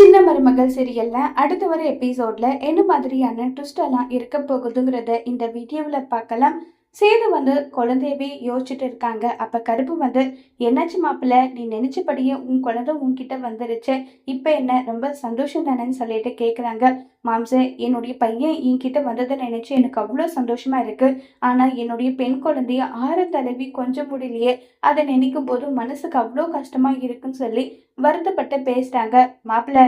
சின்ன மருமகள் சீரியல்ல அடுத்த வர எபிசோட்ல என்ன மாதிரியான ட்விஸ்ட் எல்லாம் இருக்க போகுதுங்கிறத இந்த வீடியோவில் பார்க்கலாம். சேது குழந்தையவே யோசிச்சுட்டு இருக்காங்க. அப்ப கருப்பு என்னாச்சு மாப்பிள்ள, நீ நினைச்சபடியே உன் குழந்தை உன்கிட்ட வந்துருச்சு, இப்ப என்ன ரொம்ப சந்தோஷம் தானேன்னு சொல்லிட்டு கேக்குறாங்க. மாம்ச, என்னுடைய பையன் என்கிட்ட வந்ததை நினைச்சு எனக்கு அவ்வளவு சந்தோஷமா இருக்கு. ஆனா என்னுடைய பெண் குழந்தைய தடவி கொஞ்சம் முடியலையே, அதை நினைக்கும் போது மனசுக்கு அவ்வளோ கஷ்டமா இருக்குன்னு சொல்லி வருத்தப்பட்டு பேசுறாங்க. மாப்பிள்ள,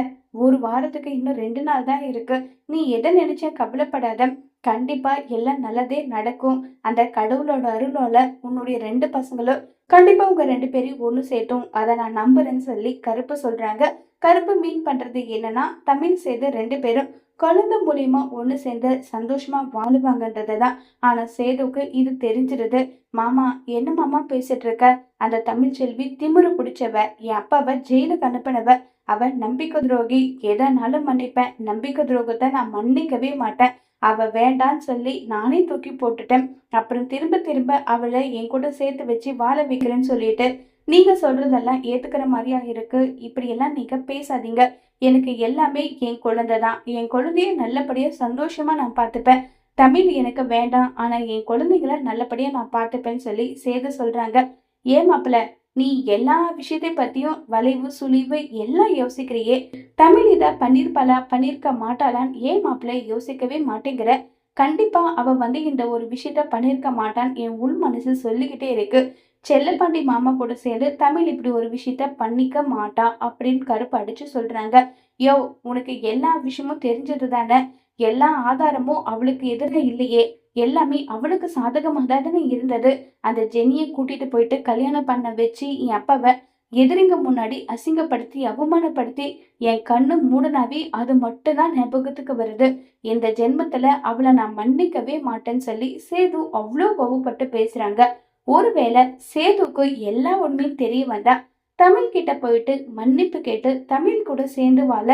ஒரு வாரத்துக்கு இன்னும் 2 நாள் தான் இருக்கு. நீ எதை நினைச்ச கவலைப்படாத. கண்டிப்பா எல்லாம் நல்லதே நடக்கும். அந்த கடவுளோட அருளால உன்னுடைய 2 பசங்களும் கண்டிப்பா உங்க 2 பேரையும் ஒண்ணு சேர்த்தோம். அதை நான் நம்புறேன்னு சொல்லி கருப்பு சொல்றாங்க. கருப்பு மீன் பண்றது என்னன்னா, தமிழ் சேது 2 பேரும் குழந்தை மூலியமா ஒண்ணு சேர்ந்து சந்தோஷமா வாழுவாங்கன்றதுதான். ஆனா சேதுக்கு இது தெரிஞ்சிருது. மாமா, என்ன மாமா பேசிட்டு இருக்க? அந்த தமிழ் செல்வி திமிரு பிடிச்சவ, என் அப்பாவை ஜெயிலுக்கு அனுப்பினவ, அவ நம்பிக்கை துரோகி. எதனாலும் மன்னிப்பேன், நம்பிக்கை துரோகத்தை நான் மன்னிக்கவே மாட்டேன். அவ வேண்டான்னு சொல்லி நானே தூக்கி போட்டுட்டேன். அப்புறம் திரும்ப திரும்ப அவளை என் கூட சேர்த்து வச்சு வாழ வைக்கிறேன்னு சொல்லிட்டு நீங்க சொல்றதெல்லாம் ஏத்துக்கிற மாதிரியா இருக்கு. இப்படி எல்லாம் நீங்க பேசாதீங்க. எனக்கு எல்லாமே என் குழந்தை தான். என் குழந்தைய நல்லபடியா சந்தோஷமா நான் பார்த்துப்பேன். தமிழ் எனக்கு வேண்டாம், ஆனா என் குழந்தைகளை நல்லபடியா நான் பார்த்துப்பேன்னு சொல்லி சேது சொல்றாங்க. ஏன் மாப்பிள்ள, நீ எல்லா விஷயத்தை பத்தியும் வளைவு சுழிவு எல்லாம் யோசிக்கிறியே, தமிழ் இத பண்ணிருப்பாளா பண்ணிருக்க மாட்டாளான்னு ஏன் மாப்பிள்ள யோசிக்கவே மாட்டேங்கிற? கண்டிப்பா அவ இந்த ஒரு விஷயத்த பண்ணிருக்க மாட்டான் என் உள் மனசு சொல்லிக்கிட்டே இருக்கு. செல்லப்பாண்டி மாமா கூட சேர்ந்து தமிழ் இப்படி ஒரு விஷயத்த பண்ணிக்க மாட்டா அப்படின்னு கருப்பு அடிச்சு சொல்றாங்க. யோ, உனக்கு எல்லா விஷயமும் தெரிஞ்சது தானே? எல்லா ஆதாரமும் அவளுக்கு எதிராக இல்லையே, எல்லாமே அவளுக்கு சாதகமா தானே இருந்தது. அந்த ஜெனியை கூட்டிட்டு போயிட்டு கல்யாணம் பண்ண வச்சு என் அப்பாவை எதிரிங்க முன்னாடி அசிங்கப்படுத்தி அவமானப்படுத்தி என் கண்ணு மூடனாவே அது மட்டும் தான் ஞாபகத்துக்கு வருது. இந்த ஜென்மத்துல அவளை நான் மன்னிக்கவே மாட்டேன்னு சொல்லி சேது அவ்வளோ கோவப்பட்டு பேசுறாங்க. ஒருவேளை சேதுக்கு எல்லா உண்மையும் தெரிய வந்தா தமிழ் கிட்ட போயிட்டு மன்னிப்பு கேட்டு தமிழ் கூட சேர்ந்து வாழ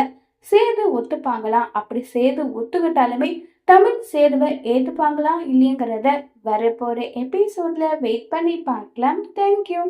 சேது ஒத்துப்பாங்களாம். அப்படி சேது ஒத்துக்கிட்டாலுமே தமிழ் சேதுவை ஏத்துப்பாங்களா இல்லையங்கிறத வரப்போற எபிசோட்ல வெயிட் பண்ணி பார்க்கலாம். தேங்க்யூ.